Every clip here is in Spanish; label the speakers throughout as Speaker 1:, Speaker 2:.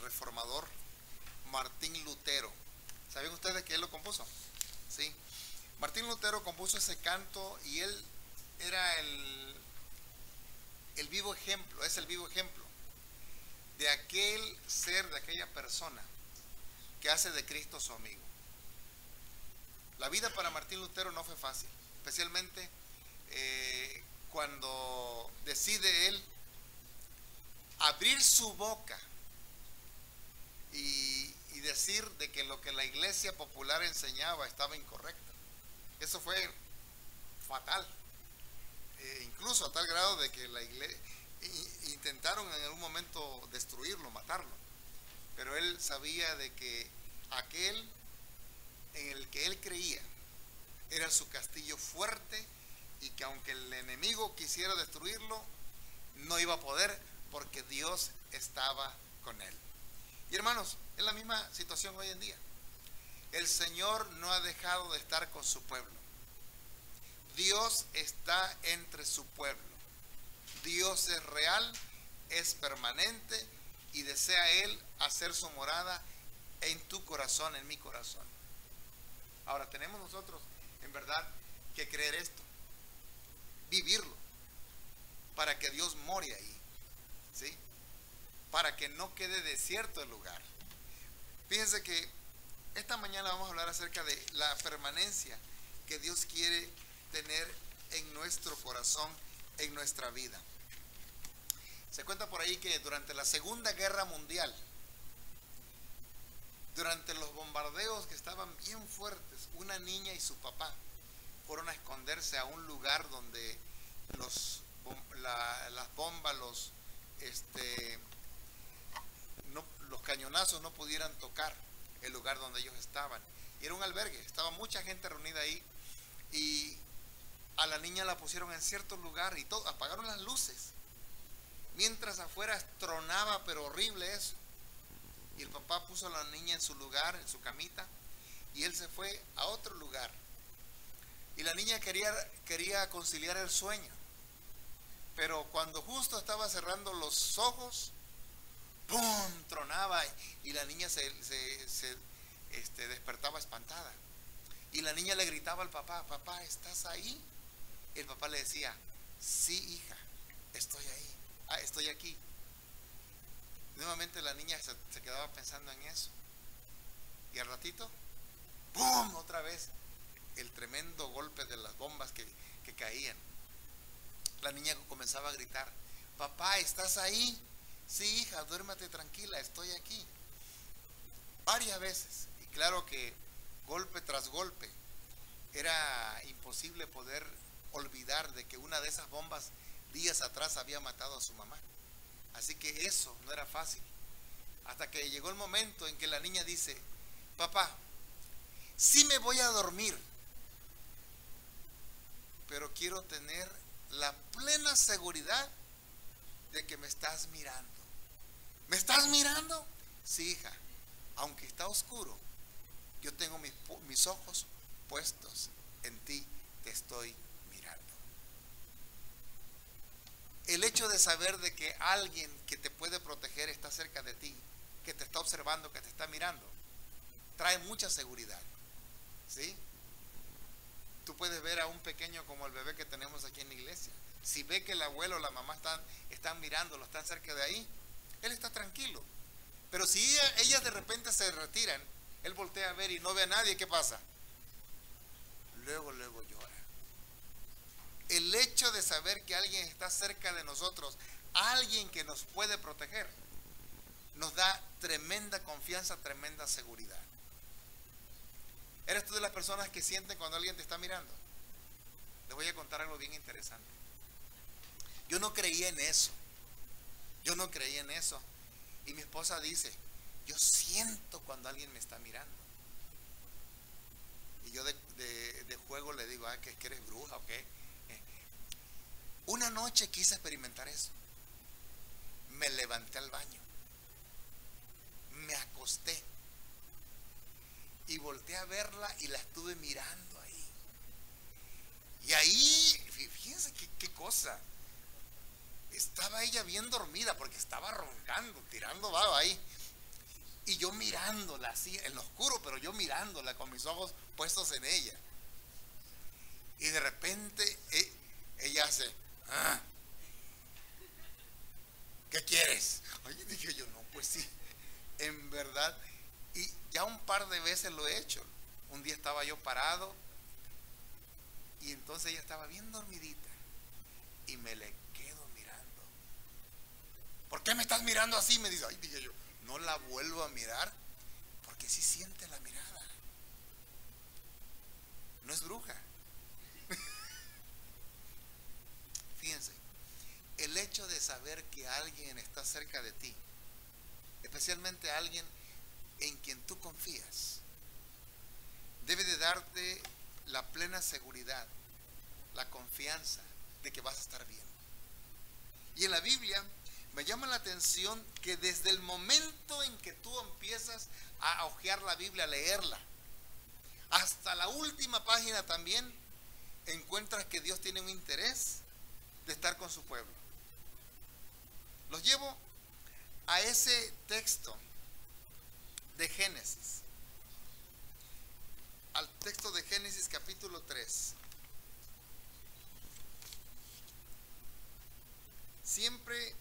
Speaker 1: reformador Martín Lutero. ¿Saben ustedes que él lo compuso? Sí. Martín Lutero compuso ese canto y él era el vivo ejemplo, es el vivo ejemplo de aquel ser, de aquella persona que hace de Cristo su amigo. La vida para Martín Lutero no fue fácil, especialmente cuando decide él abrir su boca y decir de que lo que la iglesia popular enseñaba estaba incorrecto. Eso fue fatal, incluso a tal grado de que la iglesia intentaron en algún momento destruirlo, matarlo, pero él sabía de que aquel en el que él creía era su castillo fuerte y que aunque el enemigo quisiera destruirlo, no iba a poder porque Dios estaba con él. Y hermanos, es la misma situación hoy en día. El Señor no ha dejado de estar con su pueblo. Dios está entre su pueblo. Dios es real, es permanente y desea Él hacer su morada en tu corazón, en mi corazón. Ahora tenemos nosotros en verdad que creer esto, vivirlo, para que Dios more ahí, ¿sí? Para que no quede desierto el lugar. Fíjense que esta mañana vamos a hablar acerca de la permanencia que Dios quiere tener en nuestro corazón, en nuestra vida. Se cuenta por ahí que durante la Segunda Guerra Mundial, durante los bombardeos que estaban bien fuertes, una niña y su papá fueron a esconderse a un lugar donde las bombas, los cañonazos no pudieran tocar el lugar donde ellos estaban. Y era un albergue, estaba mucha gente reunida ahí y a la niña la pusieron en cierto lugar y todo, apagaron las luces. Mientras afuera tronaba, pero horrible eso. Y el papá puso a la niña en su lugar, en su camita, y él se fue a otro lugar. Y la niña quería conciliar el sueño. Pero cuando justo estaba cerrando los ojos, ¡pum!, tronaba y la niña se despertaba espantada. Y la niña le gritaba al papá: papá, ¿estás ahí? Y el papá le decía: sí, hija, estoy ahí, estoy aquí. Nuevamente la niña se quedaba pensando en eso. Y al ratito, ¡pum!, otra vez el tremendo golpe de las bombas que caían. La niña comenzaba a gritar: papá, ¿estás ahí? Sí, hija, duérmate tranquila, estoy aquí. Varias veces. Y claro que golpe tras golpe era imposible poder olvidar de que una de esas bombas días atrás había matado a su mamá. Así que eso no era fácil. Hasta que llegó el momento en que la niña dice: papá, sí me voy a dormir, pero quiero tener la plena seguridad de que me estás mirando. ¿Me estás mirando? Sí, hija, aunque está oscuro, yo tengo mis ojos puestos en ti, te estoy mirando. El hecho de saber de que alguien que te puede proteger está cerca de ti, que te está observando, que te está mirando, trae mucha seguridad, ¿sí? Tú puedes ver a un pequeño como el bebé que tenemos aquí en la iglesia. Si ve que el abuelo o la mamá están mirándolo, están cerca de ahí, él está tranquilo. Pero si ellas de repente se retiran, él voltea a ver y no ve a nadie, ¿qué pasa? Luego llora. El hecho de saber que alguien está cerca de nosotros, alguien que nos puede proteger, nos da tremenda confianza, tremenda seguridad. ¿Eres tú de las personas que sienten cuando alguien te está mirando? Les voy a contar algo bien interesante. Yo no creía en eso. Y mi esposa dice: yo siento cuando alguien me está mirando. Y yo de juego le digo: ¿que eres bruja o qué? Una noche quise experimentar eso. Me levanté al baño, me acosté y volteé a verla y la estuve mirando ahí. Y ahí, fíjense qué cosa. Estaba ella bien dormida porque estaba roncando, tirando baba ahí. Y yo mirándola así, en lo oscuro, pero yo mirándola con mis ojos puestos en ella. Y de repente ella hace, "Ah, ¿qué quieres?". Oye, dije yo, no, pues sí, en verdad. Y ya un par de veces lo he hecho. Un día estaba yo parado y entonces ella estaba bien dormidita y me le quedo mirando. ¿Por qué me estás mirando así? Me dice. Ay, dije yo, no la vuelvo a mirar porque sí siente la mirada. No es bruja. Fíjense, el hecho de saber que alguien está cerca de ti, especialmente alguien en quien tú confías, debe de darte la plena seguridad, la confianza de que vas a estar bien. Y en la Biblia me llama la atención que desde el momento en que tú empiezas a hojear la Biblia, a leerla, hasta la última página también encuentras que Dios tiene un interés de estar con su pueblo. Los llevo a ese texto de Génesis, al texto de Génesis capítulo 3. Siempre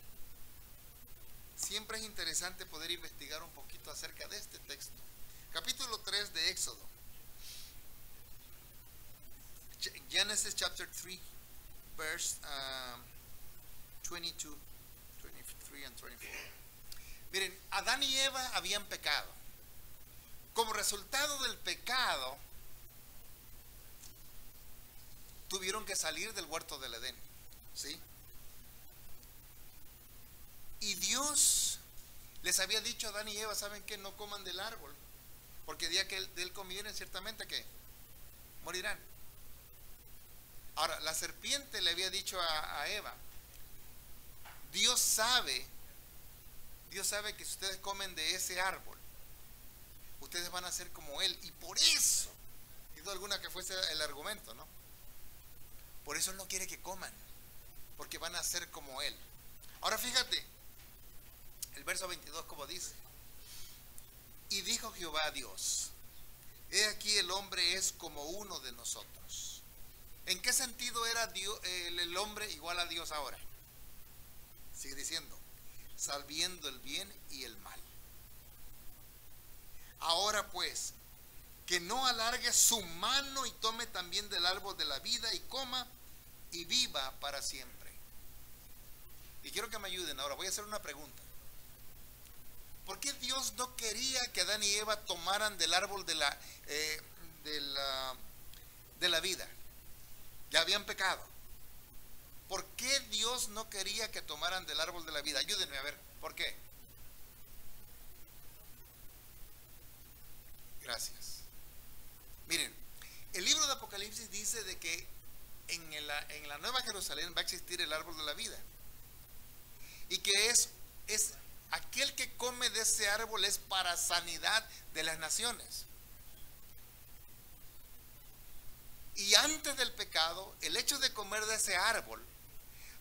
Speaker 1: es interesante poder investigar un poquito acerca de este texto. Capítulo 3 de Éxodo. Genesis chapter 3, verse 22, 23 and 24. Miren, Adán y Eva habían pecado. Como resultado del pecado, tuvieron que salir del huerto del Edén, ¿sí? Y Dios les había dicho a Adán y Eva, ¿saben qué? No coman del árbol, porque el día que de él comieren, ciertamente que morirán. Ahora, la serpiente le había dicho a Eva, Dios sabe que si ustedes comen de ese árbol, ustedes van a ser como él, y por eso, y duda alguna que fuese el argumento, ¿no? Por eso él no quiere que coman, porque van a ser como él. Ahora fíjate, el verso 22 como dice, y dijo Jehová a Dios, he aquí el hombre es como uno de nosotros. ¿En qué sentido era Dios, el hombre igual a Dios ahora? Sigue diciendo, sabiendo el bien y el mal. Ahora pues, que no alargue su mano y tome también del árbol de la vida y coma y viva para siempre. Y quiero que me ayuden. Ahora voy a hacer una pregunta. ¿Por qué Dios no quería que Adán y Eva tomaran del árbol de la vida? Ya habían pecado. ¿Por qué Dios no quería que tomaran del árbol de la vida? Ayúdenme a ver, ¿por qué? Gracias. Miren, el libro de Apocalipsis dice de que en la Nueva Jerusalén va a existir el árbol de la vida. Y que es aquel que come de ese árbol es para sanidad de las naciones. Y antes del pecado, el hecho de comer de ese árbol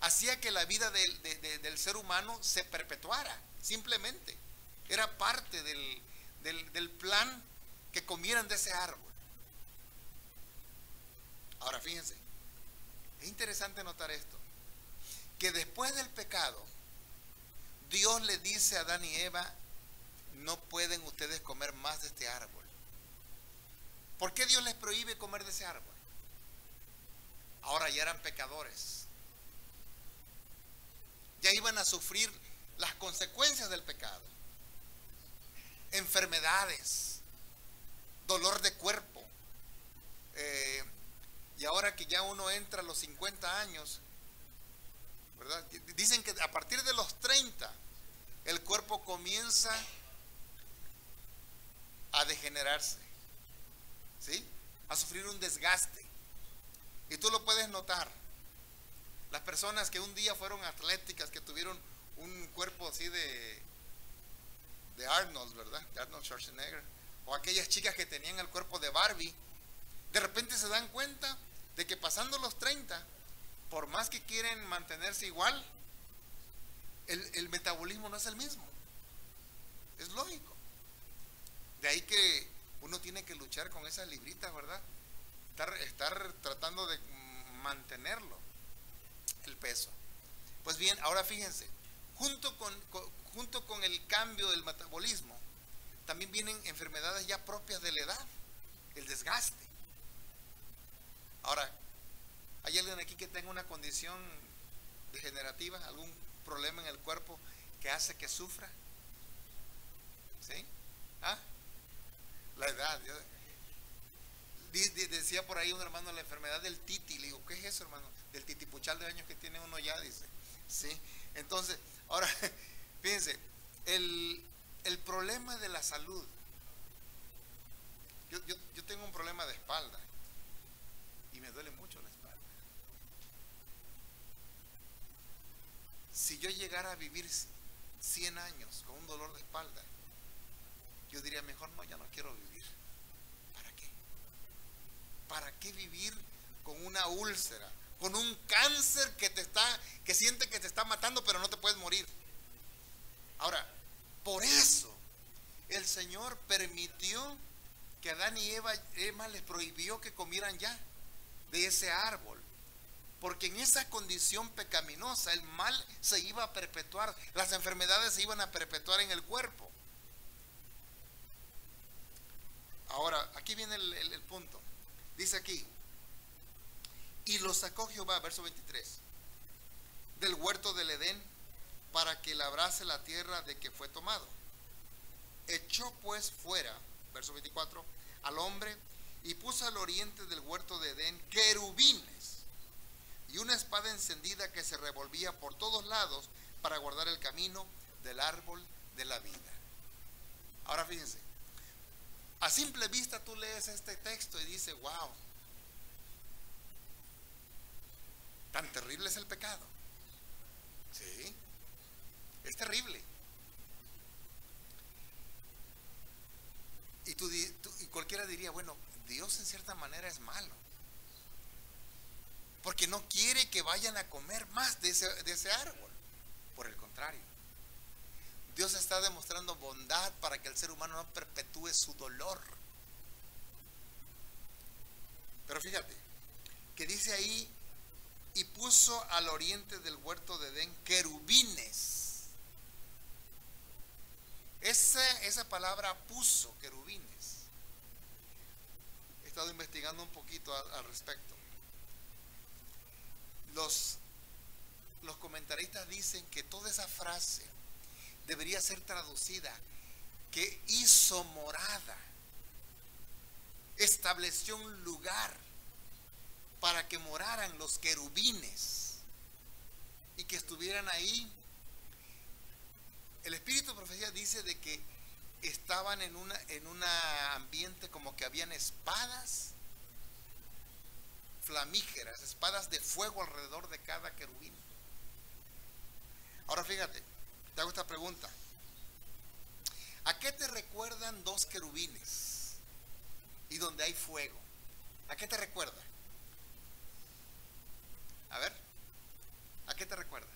Speaker 1: hacía que la vida del ser humano se perpetuara, simplemente. Era parte del plan que comieran de ese árbol. Ahora fíjense, es interesante notar esto, que después del pecado, Dios le dice a Adán y Eva, no pueden ustedes comer más de este árbol. ¿Por qué Dios les prohíbe comer de ese árbol? Ahora ya eran pecadores. Ya iban a sufrir las consecuencias del pecado. Enfermedades, dolor de cuerpo. Y ahora que ya uno entra a los 50 años, ¿verdad? Dicen que a partir de los 30 el cuerpo comienza a degenerarse, ¿sí? A sufrir un desgaste. Y tú lo puedes notar. Las personas que un día fueron atléticas, que tuvieron un cuerpo así de Arnold, ¿verdad? De Arnold Schwarzenegger. O aquellas chicas que tenían el cuerpo de Barbie, de repente se dan cuenta de que pasando los 30, por más que quieren mantenerse igual, el metabolismo no es el mismo. Es lógico. De ahí que uno tiene que luchar con esas libritas, ¿verdad? Estar tratando de mantenerlo, el peso. Pues bien, ahora fíjense, junto con el cambio del metabolismo, también vienen enfermedades ya propias de la edad, el desgaste. Ahora, ¿hay alguien aquí que tenga una condición degenerativa, algún problema en el cuerpo que hace que sufra? ¿Sí? ¿Ah? La edad. Decía por ahí un hermano la enfermedad del titi. Le digo, ¿qué es eso, hermano? Del titipuchal de años que tiene uno ya, dice. ¿Sí? Entonces, ahora, fíjense, el problema de la salud. Yo tengo un problema de espalda y me duele mucho la espalda. Si yo llegara a vivir 100 años con un dolor de espalda, yo diría, mejor no, ya no quiero vivir. ¿Para qué? ¿Para qué vivir con una úlcera, con un cáncer que siente que te está matando, pero no te puedes morir? Ahora, por eso el Señor permitió que Adán y Eva les prohibió que comieran ya de ese árbol, porque en esa condición pecaminosa el mal se iba a perpetuar, las enfermedades se iban a perpetuar en el cuerpo. Ahora, aquí viene el punto. Dice aquí, y lo sacó Jehová, verso 23, del huerto del Edén, para que labrase la tierra de que fue tomado. Echó pues fuera, verso 24, al hombre, y puso al oriente del huerto de Edén querubines y una espada encendida que se revolvía por todos lados para guardar el camino del árbol de la vida. Ahora fíjense, a simple vista tú lees este texto y dices, wow, tan terrible es el pecado. Sí, es terrible. Y cualquiera diría, bueno, Dios en cierta manera es malo, porque no quiere que vayan a comer más de ese árbol. Por el contrario, Dios está demostrando bondad para que el ser humano no perpetúe su dolor. Pero fíjate, que dice ahí, y puso al oriente del huerto de Edén querubines. Esa palabra puso, querubines. He estado investigando un poquito al respecto. Los comentaristas dicen que toda esa frase debería ser traducida, que hizo morada, estableció un lugar para que moraran los querubines y que estuvieran ahí. El espíritu de profecía dice de que estaban en un ambiente como que habían espadas flamígeras, espadas de fuego alrededor de cada querubín. Ahora fíjate, te hago esta pregunta. ¿A qué te recuerdan dos querubines y donde hay fuego? ¿A qué te recuerda? A ver, ¿a qué te recuerda?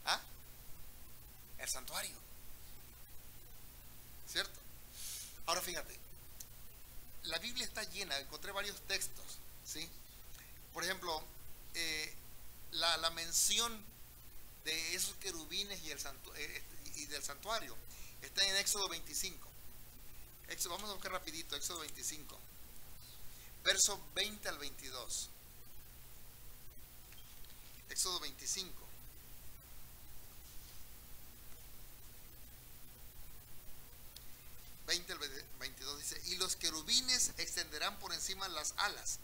Speaker 1: ¿Ah? El santuario, ¿cierto? Ahora fíjate, la Biblia está llena, encontré varios textos, ¿sí? Por ejemplo, la mención de esos querubines y del santuario está en Éxodo 25. Vamos a buscar rapidito, Éxodo 25, verso 20 al 22. Éxodo 25. El 22 dice, y los querubines extenderán por encima las alas,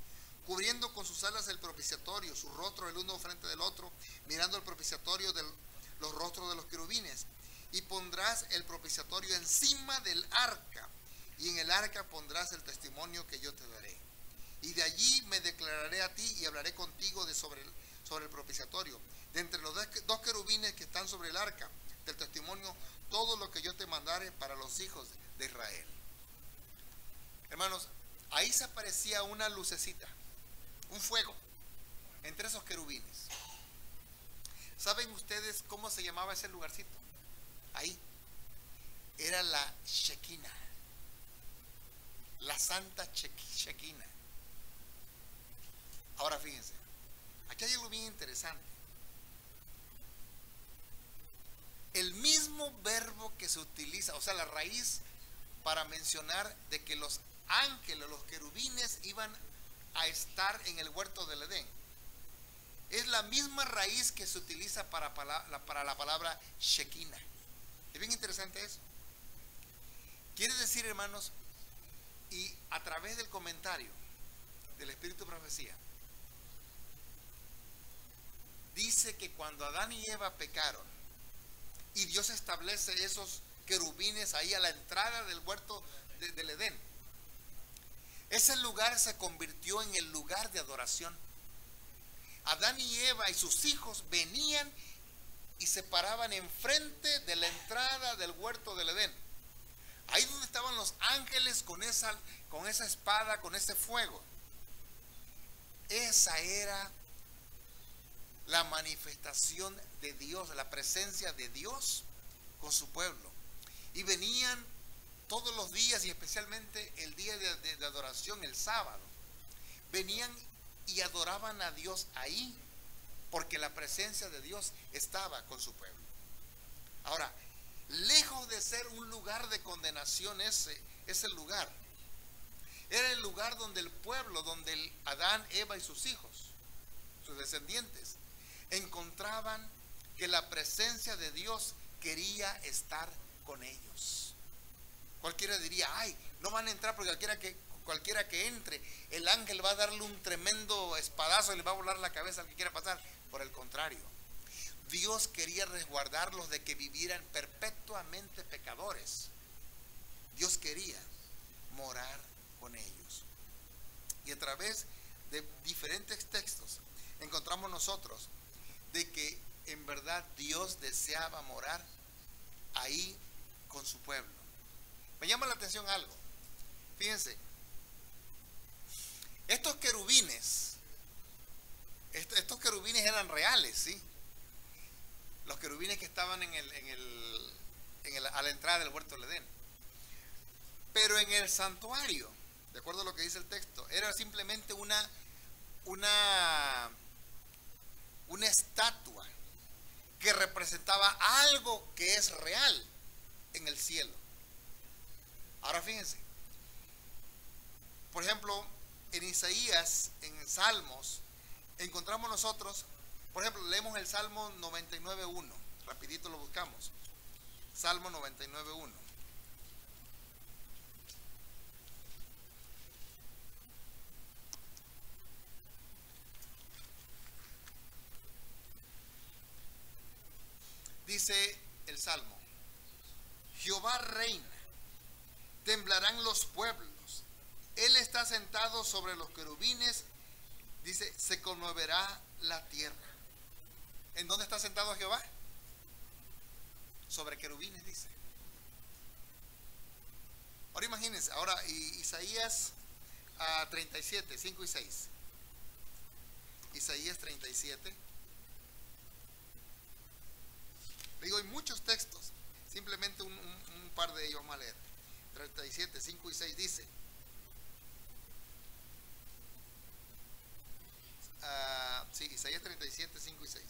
Speaker 1: cubriendo con sus alas el propiciatorio, su rostro el uno frente del otro, mirando el propiciatorio de los rostros de los querubines. Y pondrás el propiciatorio encima del arca, y en el arca pondrás el testimonio que yo te daré. Y de allí me declararé a ti y hablaré contigo sobre el propiciatorio. De entre los dos querubines que están sobre el arca del testimonio, todo lo que yo te mandare para los hijos de Israel. Hermanos, ahí se aparecía una lucecita, un fuego, entre esos querubines. ¿Saben ustedes cómo se llamaba ese lugarcito? Ahí. era la Shekinah, la santa Shekinah. Ahora fíjense, aquí hay algo bien interesante. El mismo verbo que se utiliza, o sea, la raíz para mencionar de que los ángeles, los querubines iban a estar en el huerto del Edén, es la misma raíz que se utiliza para la palabra Shekinah. Es bien interesante eso. Quiere decir, hermanos, y a través del comentario del Espíritu de Profecía, dice que cuando Adán y Eva pecaron y Dios establece esos querubines ahí a la entrada del huerto del Edén, ese lugar se convirtió en el lugar de adoración. Adán y Eva y sus hijos venían y se paraban enfrente de la entrada del huerto del Edén, ahí donde estaban los ángeles con esa espada, con ese fuego. Esa era la manifestación de Dios, la presencia de Dios con su pueblo. Y venían todos los días, y especialmente el día de adoración, el sábado, venían y adoraban a Dios ahí, porque la presencia de Dios estaba con su pueblo. Ahora, lejos de ser un lugar de condenación, ese lugar era el lugar donde el pueblo, donde Adán, Eva y sus hijos, sus descendientes, encontraban que la presencia de Dios quería estar con ellos. Cualquiera diría, ay, no van a entrar porque cualquiera que entre, el ángel va a darle un tremendo espadazo y le va a volar la cabeza al que quiera pasar. Por el contrario, Dios quería resguardarlos de que vivieran perpetuamente pecadores. Dios quería morar con ellos. Y a través de diferentes textos encontramos nosotros de que en verdad Dios deseaba morar ahí con su pueblo. Me llama la atención algo. Fíjense, estos querubines eran reales, ¿sí? Los querubines que estaban a la entrada del huerto del Edén. Pero en el santuario, de acuerdo a lo que dice el texto, era simplemente una estatua que representaba algo que es real en el cielo. Ahora fíjense, por ejemplo, en Isaías, en Salmos, encontramos nosotros, por ejemplo, leemos el Salmo 99.1, rapidito lo buscamos. Salmo 99.1. Dice el Salmo: Jehová reina, temblarán los pueblos, Él está sentado sobre los querubines, dice, se conmoverá la tierra. ¿En dónde está sentado Jehová? Sobre querubines, dice. Ahora imagínense, ahora Isaías 37, 5 y 6. Isaías 37. Digo, hay muchos textos, simplemente un par de ellos vamos a leer. 37, 5 y 6 dice: sí, Isaías 37, 5 y 6.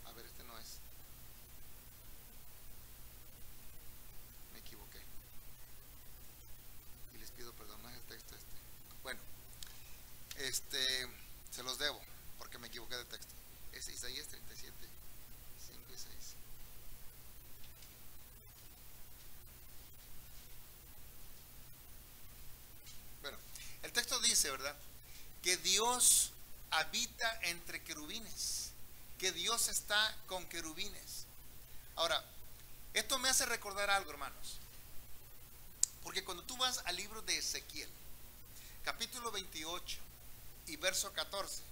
Speaker 1: A ver, este no es. Me equivoqué. Y les pido perdón, no es el texto este. Bueno, se los debo, porque me equivoqué de texto. Es Isaías 37, 5 y 6. Bueno, el texto dice, ¿verdad?, que Dios habita entre querubines, que Dios está con querubines. Ahora, esto me hace recordar algo, hermanos, porque cuando tú vas al libro de Ezequiel, capítulo 28 y verso 14,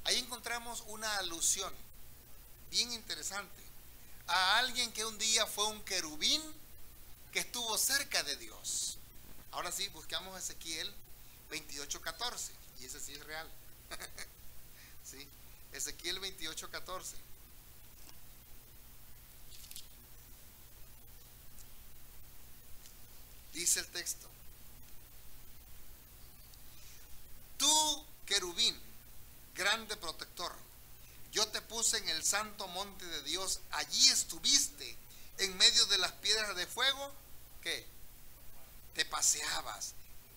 Speaker 1: ahí encontramos una alusión bien interesante a alguien que un día fue un querubín que estuvo cerca de Dios. Ahora sí, buscamos Ezequiel 28:14, y ese sí es real. ¿Sí? Ezequiel 28:14. Dice el texto: tú, querubín, grande protector, yo te puse en el santo monte de Dios, allí estuviste en medio de las piedras de fuego. ¿Qué? Te paseabas.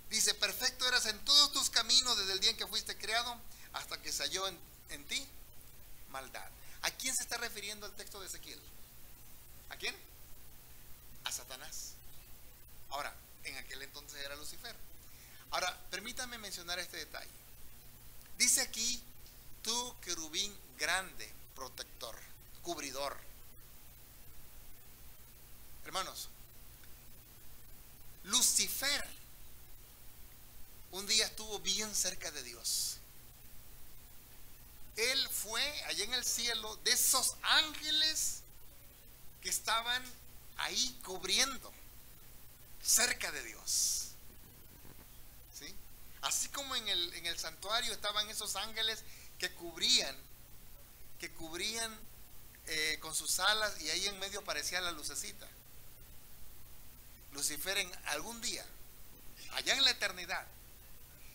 Speaker 1: Dice: perfecto eras en todos tus caminos desde el día en que fuiste creado hasta que se halló en ti maldad. ¿A quién se está refiriendo el texto de Ezequiel? ¿A quién? A Satanás. Ahora, en aquel entonces era Lucifer. Ahora, permítame mencionar este detalle. Dice aquí: tú, querubín grande, protector, cubridor. Hermanos, Lucifer un día estuvo bien cerca de Dios. Él fue allá en el cielo de esos ángeles que estaban ahí cubriendo cerca de Dios. ¿Sí? Así como en el santuario estaban esos ángeles que cubrían con sus alas, y ahí en medio aparecía la lucecita. Lucifer en algún día, allá en la eternidad,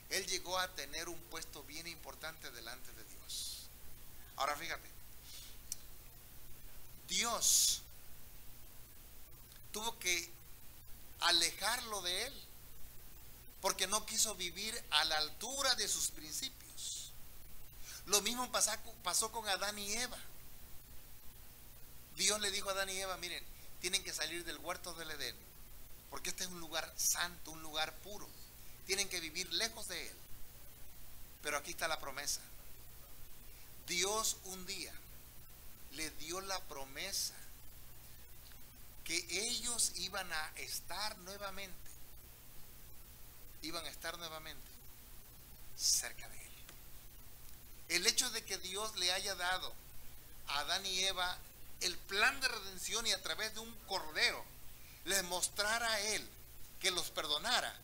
Speaker 1: él llegó a tener un puesto bien importante delante de Dios. Ahora fíjate, Dios tuvo que alejarlo de él porque no quiso vivir a la altura de sus principios. Lo mismo pasó con Adán y Eva. Dios le dijo a Adán y Eva: miren, tienen que salir del huerto del Edén, porque este es un lugar santo, un lugar puro. Tienen que vivir lejos de él. Pero aquí está la promesa. Dios un día le dio la promesa que ellos iban a estar nuevamente cerca de él. El hecho de que Dios le haya dado a Adán y Eva el plan de redención y a través de un cordero les mostrara a él que los perdonara,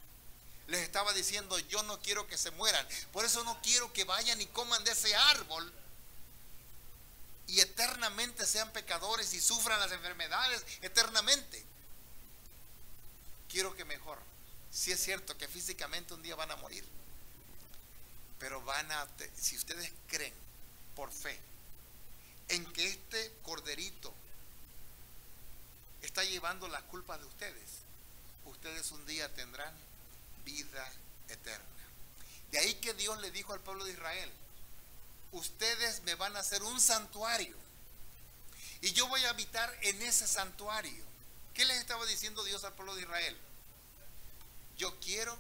Speaker 1: les estaba diciendo: yo no quiero que se mueran, por eso no quiero que vayan y coman de ese árbol y eternamente sean pecadores y sufran las enfermedades eternamente. Quiero que mejor, si es cierto que físicamente un día van a morir, pero si ustedes creen por fe en que este corderito está llevando la culpa de ustedes un día tendrán vida eterna. De ahí que Dios le dijo al pueblo de Israel: ustedes me van a hacer un santuario y yo voy a habitar en ese santuario. ¿Qué les estaba diciendo Dios al pueblo de Israel? Yo quiero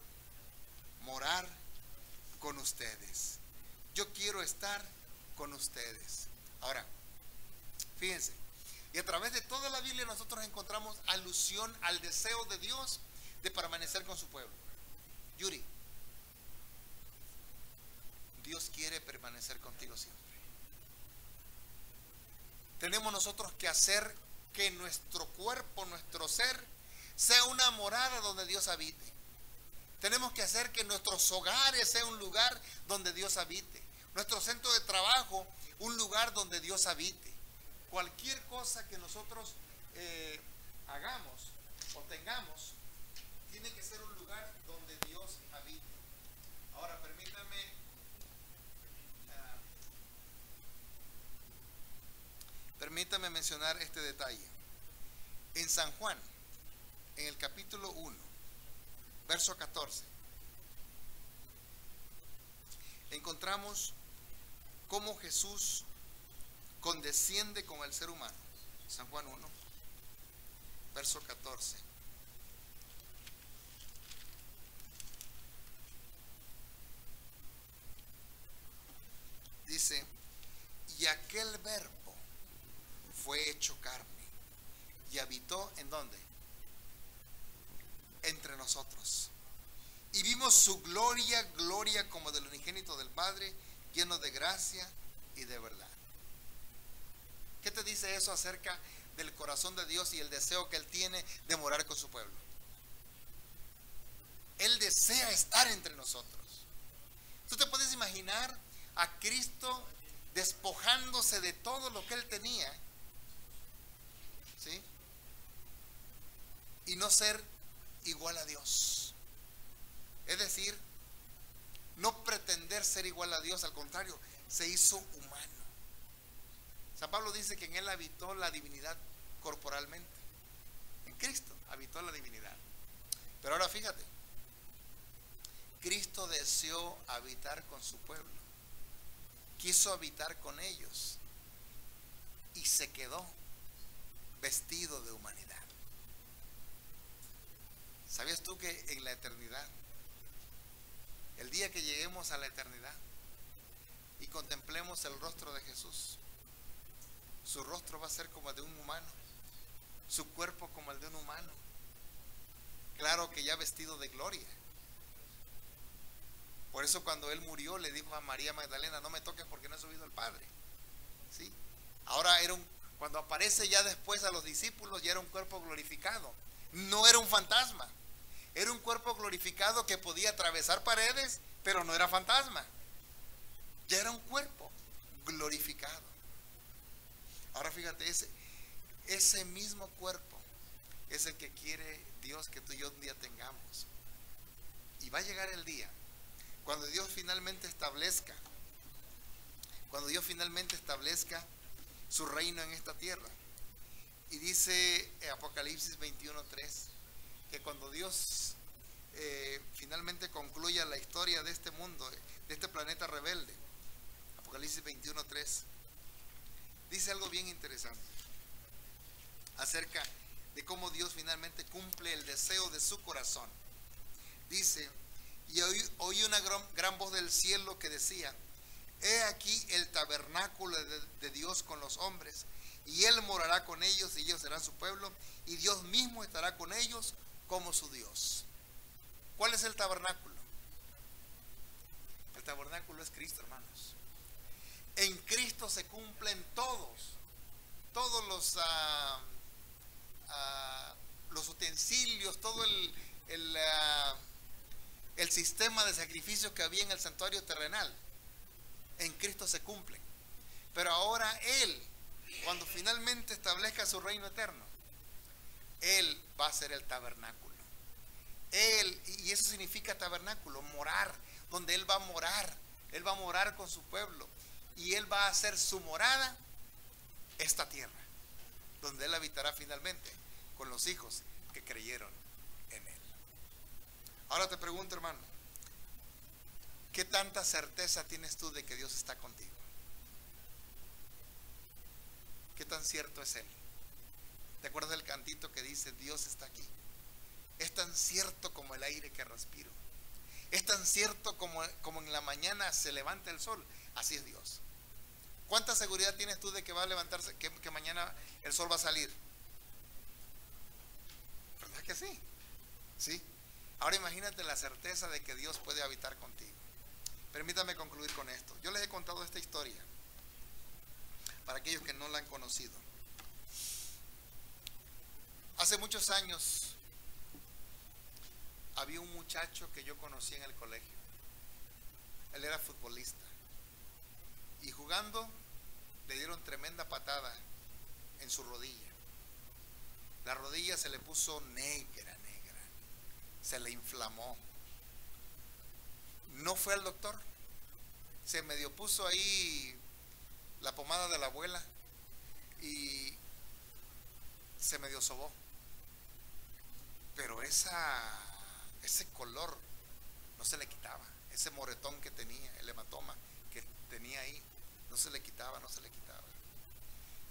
Speaker 1: morar con ustedes, yo quiero estar con ustedes. Ahora, fíjense, y a través de toda la Biblia nosotros encontramos alusión al deseo de Dios de permanecer con su pueblo. Yuri, Dios quiere permanecer contigo siempre. Tenemos nosotros que hacer que nuestro cuerpo, nuestro ser, sea una morada donde Dios habite. Tenemos que hacer que nuestros hogares sea un lugar donde Dios habite. Nuestro centro de trabajo, un lugar donde Dios habite. Cualquier cosa que nosotros hagamos o tengamos, tiene que ser un lugar donde Dios habite. Ahora permítame mencionar este detalle. En San Juan, en el capítulo 1, verso 14, encontramos cómo Jesús condesciende con el ser humano. San Juan 1, verso 14. Dice: y aquel verbo fue hecho carne y habitó ¿en dónde? Entre nosotros. Y vimos su gloria, gloria como del unigénito del Padre, lleno de gracia y de verdad. ¿Qué te dice eso acerca del corazón de Dios y el deseo que Él tiene de morar con su pueblo? Él desea estar entre nosotros. ¿Tú te puedes imaginar a Cristo despojándose de todo lo que Él tenía? ¿Sí? Y no ser igual a Dios. Es decir, no pretender ser igual a Dios, al contrario, se hizo humano. San Pablo dice que en él habitó la divinidad corporalmente. En Cristo habitó la divinidad. Pero ahora fíjate, Cristo deseó habitar con su pueblo, quiso habitar con ellos y se quedó vestido de humanidad. ¿Sabías tú que en la eternidad, el día que lleguemos a la eternidad y contemplemos el rostro de Jesús, su rostro va a ser como el de un humano, su cuerpo como el de un humano, claro que ya vestido de gloria? Por eso cuando él murió le dijo a María Magdalena: no me toques porque no he subido al Padre. ¿Sí? Ahora cuando aparece ya después a los discípulos, ya era un cuerpo glorificado. No era un fantasma. Era un cuerpo glorificado que podía atravesar paredes, pero no era fantasma. Ya era un cuerpo glorificado. Ahora fíjate, ese mismo cuerpo es el que quiere Dios que tú y yo un día tengamos. Y va a llegar el día cuando Dios finalmente establezca su reino en esta tierra. Y dice Apocalipsis 21:3 que cuando Dios finalmente concluya la historia de este mundo, de este planeta rebelde, Apocalipsis 21:3 dice algo bien interesante acerca de cómo Dios finalmente cumple el deseo de su corazón. Dice: y oí una gran voz del cielo que decía: he aquí el tabernáculo de Dios con los hombres, y Él morará con ellos, y ellos serán su pueblo, y Dios mismo estará con ellos como su Dios. ¿Cuál es el tabernáculo? El tabernáculo es Cristo, hermanos. En Cristo se cumplen todos los utensilios, todo el sistema de sacrificios que había en el santuario terrenal. En Cristo se cumplen. Pero ahora Él, cuando finalmente establezca su reino eterno, Él va a ser el tabernáculo. Él, y eso significa tabernáculo, morar, donde Él va a morar. Él va a morar con su pueblo, y Él va a hacer su morada esta tierra, donde Él habitará finalmente con los hijos que creyeron en Él. Ahora te pregunto, hermano, ¿qué tanta certeza tienes tú de que Dios está contigo? ¿Qué tan cierto es Él? ¿Te acuerdas del cantito que dice: Dios está aquí? Es tan cierto como el aire que respiro. Es tan cierto como en la mañana se levanta el sol. Así es Dios. ¿Cuánta seguridad tienes tú de que va a levantarse, que mañana el sol va a salir? ¿Verdad que sí? Sí. Ahora imagínate la certeza de que Dios puede habitar contigo. Permítame concluir con esto. Yo les he contado esta historia para aquellos que no la han conocido. Hace muchos años había un muchacho que yo conocí en el colegio. Él era futbolista, y jugando le dieron tremenda patada en su rodilla. La rodilla se le puso negra, se le inflamó. No fue al doctor, se medio puso ahí la pomada de la abuela y se medio sobó, pero ese color no se le quitaba. Ese moretón que tenía, el hematoma que tenía ahí, no se le quitaba.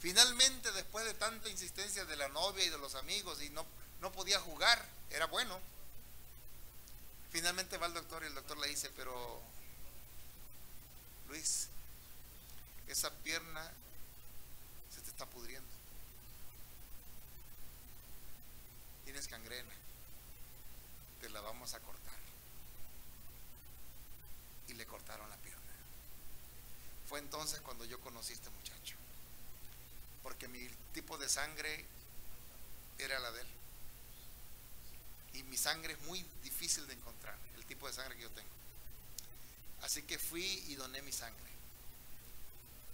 Speaker 1: Finalmente, después de tanta insistencia de la novia y de los amigos, y no podía jugar, era bueno. Finalmente va al doctor, y el doctor le dice: pero Luis, esa pierna se te está pudriendo, tienes gangrena, te la vamos a cortar. Y le cortaron la pierna. Fue entonces cuando yo conocí a este muchacho, porque mi tipo de sangre era la de él, y mi sangre es muy difícil de encontrar, el tipo de sangre que yo tengo. Así que fui y doné mi sangre,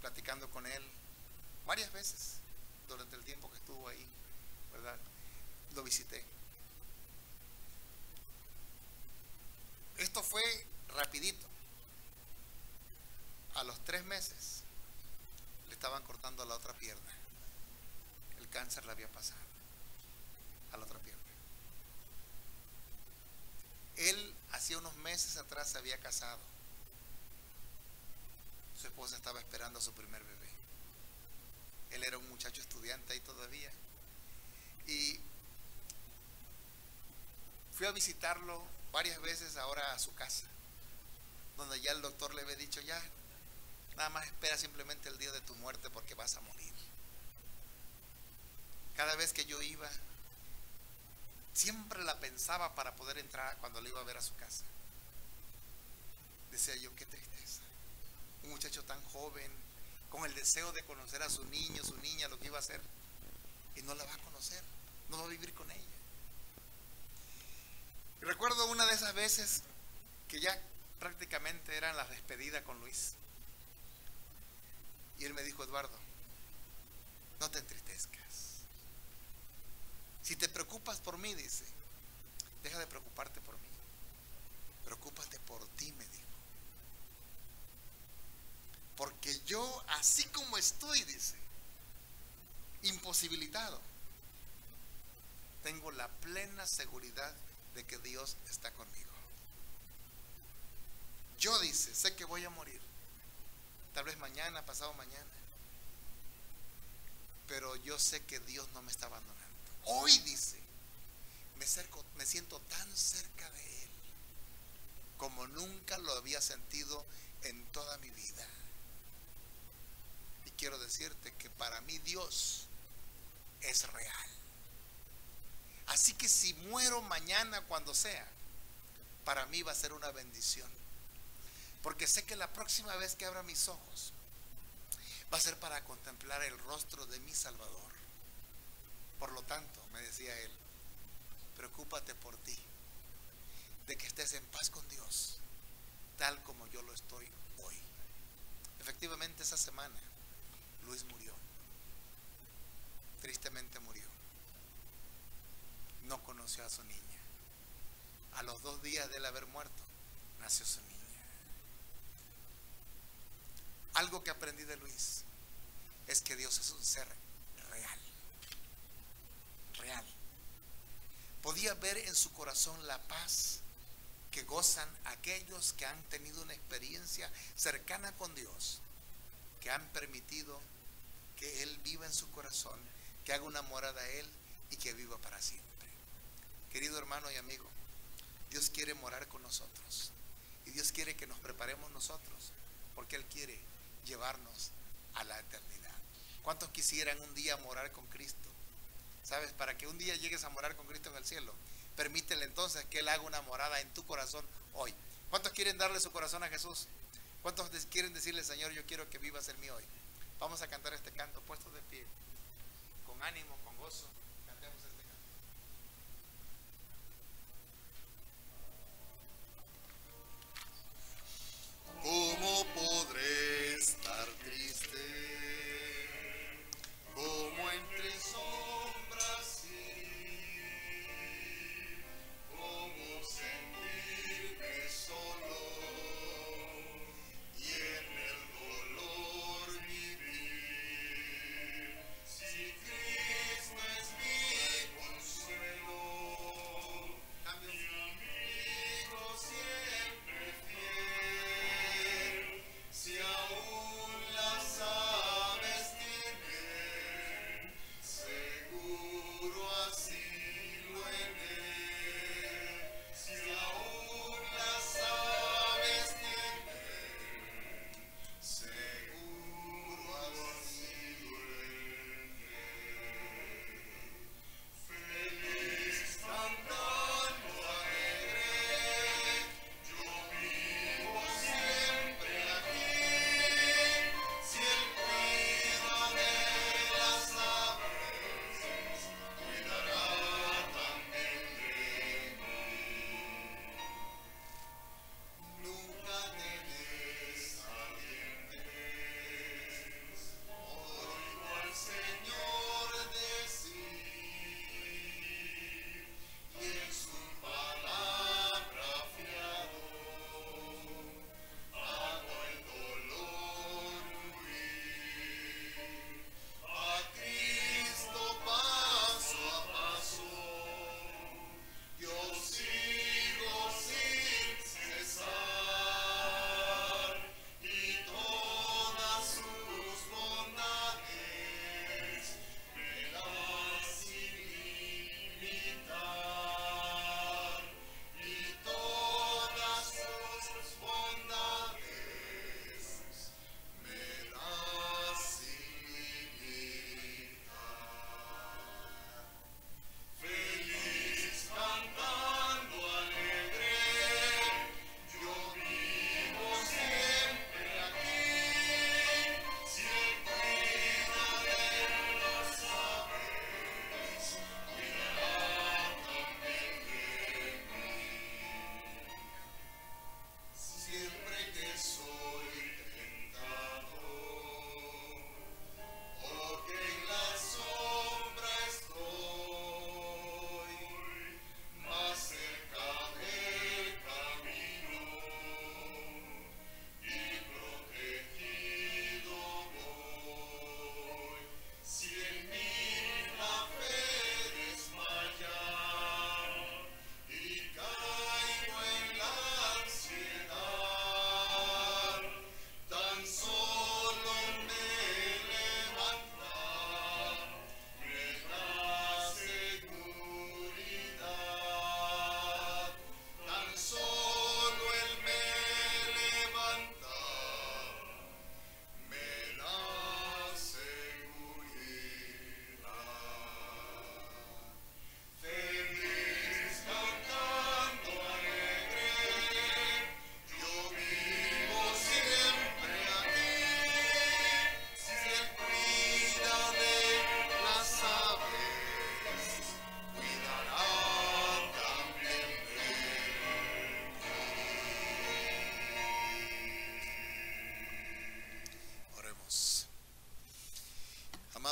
Speaker 1: platicando con él varias veces durante el tiempo que estuvo ahí, ¿verdad? Lo visité. Esto fue rapidito. A los 3 meses le estaban cortando la otra pierna. El cáncer le había pasado a la otra pierna. Él hacía unos meses atrás se había casado. Su esposa estaba esperando a su primer bebé. Él era un muchacho estudiante ahí todavía. Y fui a visitarlo varias veces ahora a su casa, donde ya el doctor le había dicho, ya, nada más espera simplemente el día de tu muerte porque vas a morir. Cada vez que yo iba, siempre la pensaba para poder entrar cuando le iba a ver a su casa. Decía yo, qué tristeza. Un muchacho tan joven, con el deseo de conocer a su niño, su niña, lo que iba a hacer, y no la va a conocer, no va a vivir con ella. Y recuerdo una de esas veces que ya prácticamente eran las despedidas con Luis. Y él me dijo, Eduardo, no te entristezcas. Si te preocupas por mí, dice, deja de preocuparte por mí. Preocúpate por ti, me dijo. Porque yo, así como estoy, dice, imposibilitado, tengo la plena seguridad de que Dios está conmigo. Yo, dice, sé que voy a morir, tal vez mañana, pasado mañana, pero yo sé que Dios no me está abandonando. Hoy, dice, me siento tan cerca de Él como nunca lo había sentido en toda mi vida. Y quiero decirte que para mí Dios es real. Así que si muero mañana, cuando sea, para mí va a ser una bendición, porque sé que la próxima vez que abra mis ojos va a ser para contemplar el rostro de mi Salvador. Por lo tanto, me decía él, preocúpate por ti, de que estés en paz con Dios, tal como yo lo estoy hoy. Efectivamente, esa semana Luis murió, tristemente murió. No conoció a su niña. A los 2 días de él haber muerto, nació su niña. Algo que aprendí de Luis es que Dios es un ser real. Real. Podía ver en su corazón la paz que gozan aquellos que han tenido una experiencia cercana con Dios, que han permitido que Él viva en su corazón, que haga una morada a Él y que viva para siempre. Querido hermano y amigo, Dios quiere morar con nosotros y Dios quiere que nos preparemos nosotros, porque Él quiere llevarnos a la eternidad. ¿Cuántos quisieran un día morar con Cristo? ¿Sabes? Para que un día llegues a morar con Cristo en el cielo, permítele entonces que Él haga una morada en tu corazón hoy. ¿Cuántos quieren darle su corazón a Jesús? ¿Cuántos quieren decirle, Señor, yo quiero que vivas en mí hoy? Vamos a cantar este canto puestos de pie, con ánimo, con gozo. Cantemos este canto. ¿Cómo podré estar triste? ¿Cómo entre sombras ir? ¿Cómo sentirme solo y en el dolor vivir? Si Cristo es mi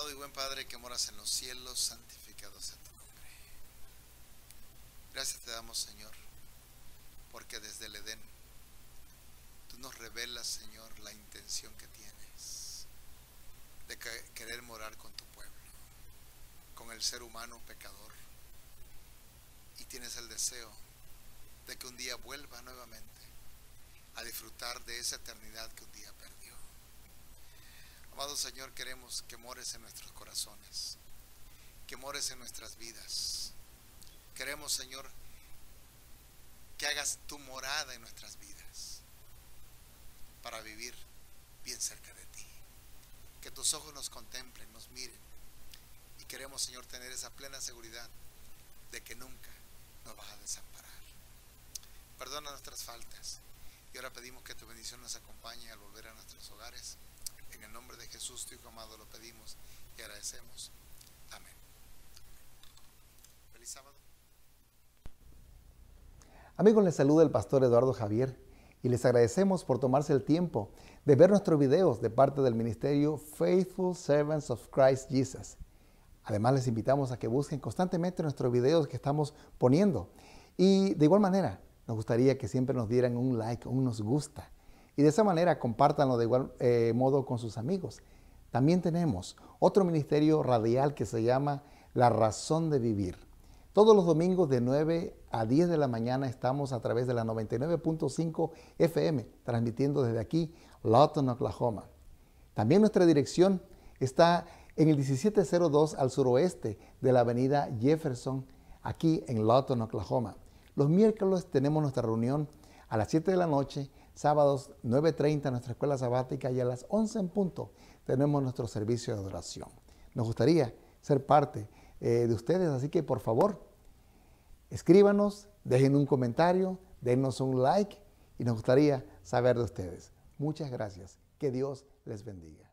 Speaker 1: Amado y buen Padre que moras en los cielos, santificado sea tu nombre. Gracias te damos, Señor, porque desde el Edén tú nos revelas, Señor, la intención que tienes de querer morar con tu pueblo, con el ser humano pecador, y tienes el deseo de que un día vuelva nuevamente a disfrutar de esa eternidad que un día perdió. Amado Señor, queremos que mores en nuestros corazones, que mores en nuestras vidas. Queremos, Señor, que hagas tu morada en nuestras vidas para vivir bien cerca de ti. Que tus ojos nos contemplen, nos miren, y queremos, Señor, tener esa plena seguridad de que nunca nos vas a desamparar. Perdona nuestras faltas y ahora pedimos que tu bendición nos acompañe al volver a nuestros hogares. En el nombre de Jesús, tu Hijo amado, lo pedimos y agradecemos. Amén. Feliz sábado.
Speaker 2: Amigos, les saluda el pastor Eduardo Javier y les agradecemos por tomarse el tiempo de ver nuestros videos de parte del ministerio Faithful Servants of Christ Jesus. Además, les invitamos a que busquen constantemente nuestros videos que estamos poniendo. Y de igual manera, nos gustaría que siempre nos dieran un like, un nos gusta. Y de esa manera, compártanlo de igual modo con sus amigos. También tenemos otro ministerio radial que se llama La Razón de Vivir. Todos los domingos de 9 a 10 de la mañana estamos a través de la 99.5 FM, transmitiendo desde aquí, Lawton, Oklahoma. También nuestra dirección está en el 1702 al suroeste de la avenida Jefferson, aquí en Lawton, Oklahoma. Los miércoles tenemos nuestra reunión a las 7 de la noche, sábados 9:30 nuestra escuela sabática y a las 11 en punto tenemos nuestro servicio de adoración. Nos gustaría ser parte de ustedes, así que por favor, escríbanos, dejen un comentario, denos un like y nos gustaría saber de ustedes. Muchas gracias. Que Dios les bendiga.